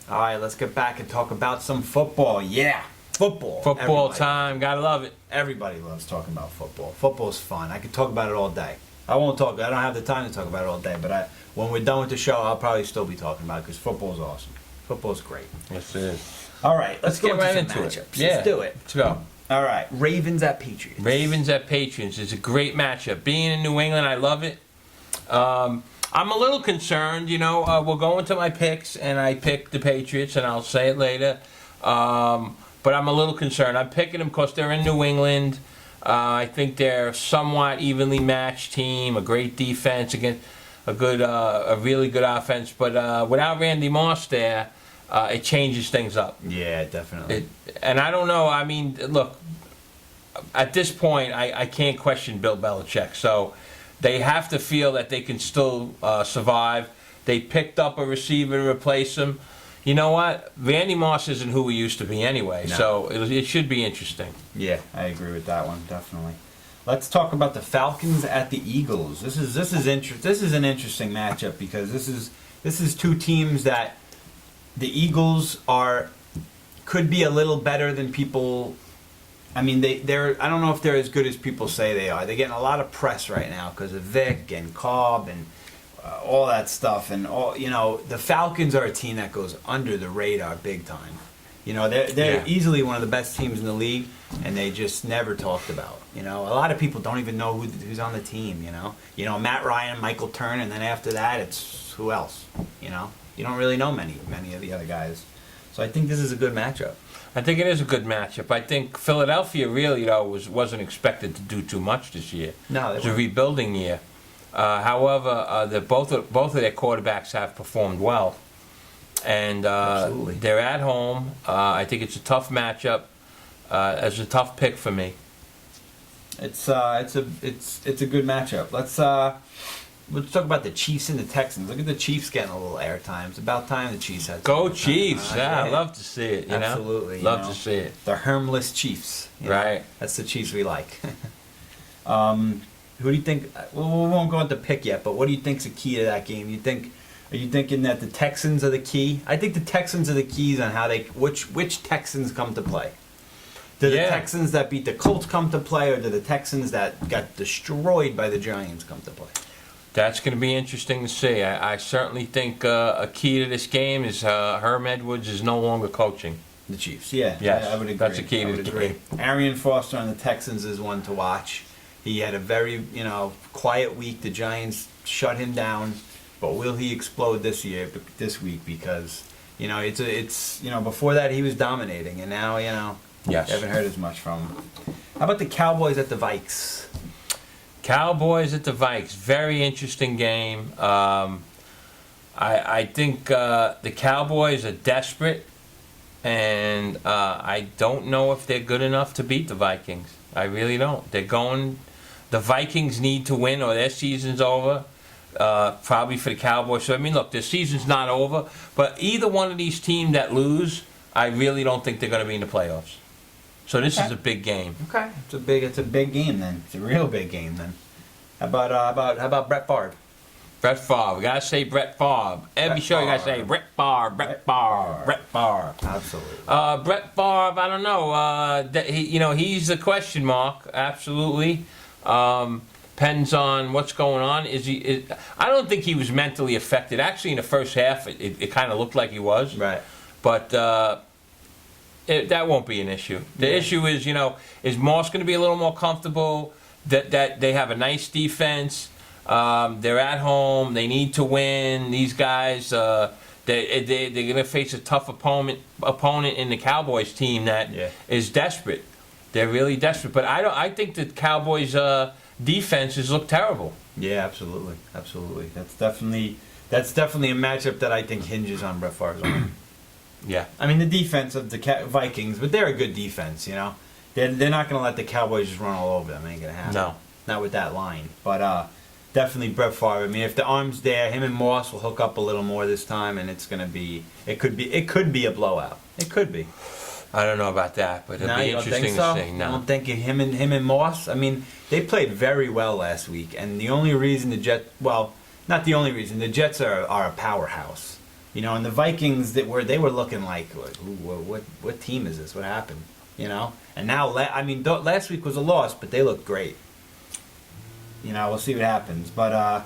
All right, let's get back and talk about some football. Yeah, football. Football Everybody. time, gotta love it. Everybody loves talking about football. Football's fun. I could talk about it all day. I won't talk. I don't have the time to talk about it all day. But when we're done with the show, I'll probably still be talking about it because football's awesome. Football's great. Yes, it is. All right, let's get go right into into some it. matchups. Yeah. Let's do it. Let's go. All right, Ravens at Patriots. Ravens at Patriots is a great matchup. Being in New England, I love it. I'm a little concerned, we'll go into my picks, and I picked the Patriots, and I'll say it later. But I'm a little concerned. I'm picking them because they're in New England. I think they're a somewhat evenly matched team, a great defense against a really good offense. But without Randy Moss there, it changes things up. Yeah, definitely. And I don't know. I mean, look, at this point, I can't question Bill Belichick. So they have to feel that they can still survive. They picked up a receiver to replace him. You know what? Randy Moss isn't who he used to be anyway. No. So it should be interesting. Yeah, I agree with that one definitely. Let's talk about the Falcons at the Eagles. This is an interesting matchup because this is two teams that the Eagles could be a little better than people. I mean, they're. I don't know if they're as good as people say they are. They're getting a lot of press right now because of Vic and Cobb and all that stuff. And the Falcons are a team that goes under the radar big time. They're easily one of the best teams in the league, and they just never talked about. A lot of people don't even know who's on the team. Matt Ryan, Michael Turner, and then after that, it's who else? You don't really know many of the other guys. So I think this is a good matchup. I think it is a good matchup. I think Philadelphia really, wasn't expected to do too much this year. No, It's a rebuilding year. However, both of their quarterbacks have performed well, and Absolutely. they're at home. I think it's a tough matchup. It's a tough pick for me. It's a good matchup. Let's talk about the Chiefs and the Texans. Look at the Chiefs getting a little airtime. It's about time the Chiefs had Go some Chiefs! airtime. Yeah, I love to see it. Absolutely. Love to see it. The Hermless Chiefs. Right. That's the Chiefs we like. Who do you think? Well, we won't go into pick yet, but what do you think's the key to that game? Are you thinking that the Texans are the key? I think the Texans are the keys on how which Texans come to play. Do the Texans that beat the Colts come to play, or do the Texans that got destroyed by the Giants come to play? That's going to be interesting to see. I certainly think a key to this game is Herm Edwards is no longer coaching. The Chiefs, yeah. Yes, I would agree. that's a key to the game. Arian Foster on the Texans is one to watch. He had a very, quiet week. The Giants shut him down, but will he explode this week? Because it's before that he was dominating, and now Yes. haven't heard as much from him. How about the Cowboys at the Vikes? Cowboys at the Vikes, very interesting game. I think the Cowboys are desperate, and I don't know if they're good enough to beat the Vikings. I really don't. The Vikings need to win, or their season's over. Probably for the Cowboys. So look, their season's not over, but either one of these teams that lose, I really don't think they're going to be in the playoffs. So this is a big game. Okay, it's a big game then. It's a real big game then. How about Brett Favre? Brett Favre. We gotta say Brett Favre. Every show you gotta say Brett Favre, Brett Favre, Brett Favre. Absolutely. Brett Favre. I don't know. He's a question mark. Absolutely. Depends on what's going on. I don't think he was mentally affected. Actually, in the first half, it kind of looked like he was. Right. But that won't be an issue. The issue is, is Moss going to be a little more comfortable? That they have a nice defense. They're at home. They need to win. These guys, they're going to face a tough opponent in the Cowboys team that is desperate. They're really desperate. But I think the Cowboys defenses look terrible. Yeah, absolutely. That's definitely a matchup that I think hinges on Brett Favre's arm. Yeah. I mean, the defense of the Vikings, but they're a good defense, They're not going to let the Cowboys just run all over them. It ain't going to happen. No. Not with that line. But definitely Brett Favre. I mean, if the arm's there, him and Moss will hook up a little more this time, and it's going to be. It could be a blowout. It could be. I don't know about that, but it'll be interesting to see. No. I don't think him and Moss. I mean, they played very well last week, and the only reason not the only reason. The Jets are a powerhouse. You know, and the Vikings they were looking like, ooh, what team is this? What happened? You know, and now last week was a loss, but they looked great. You know, we'll see what happens. But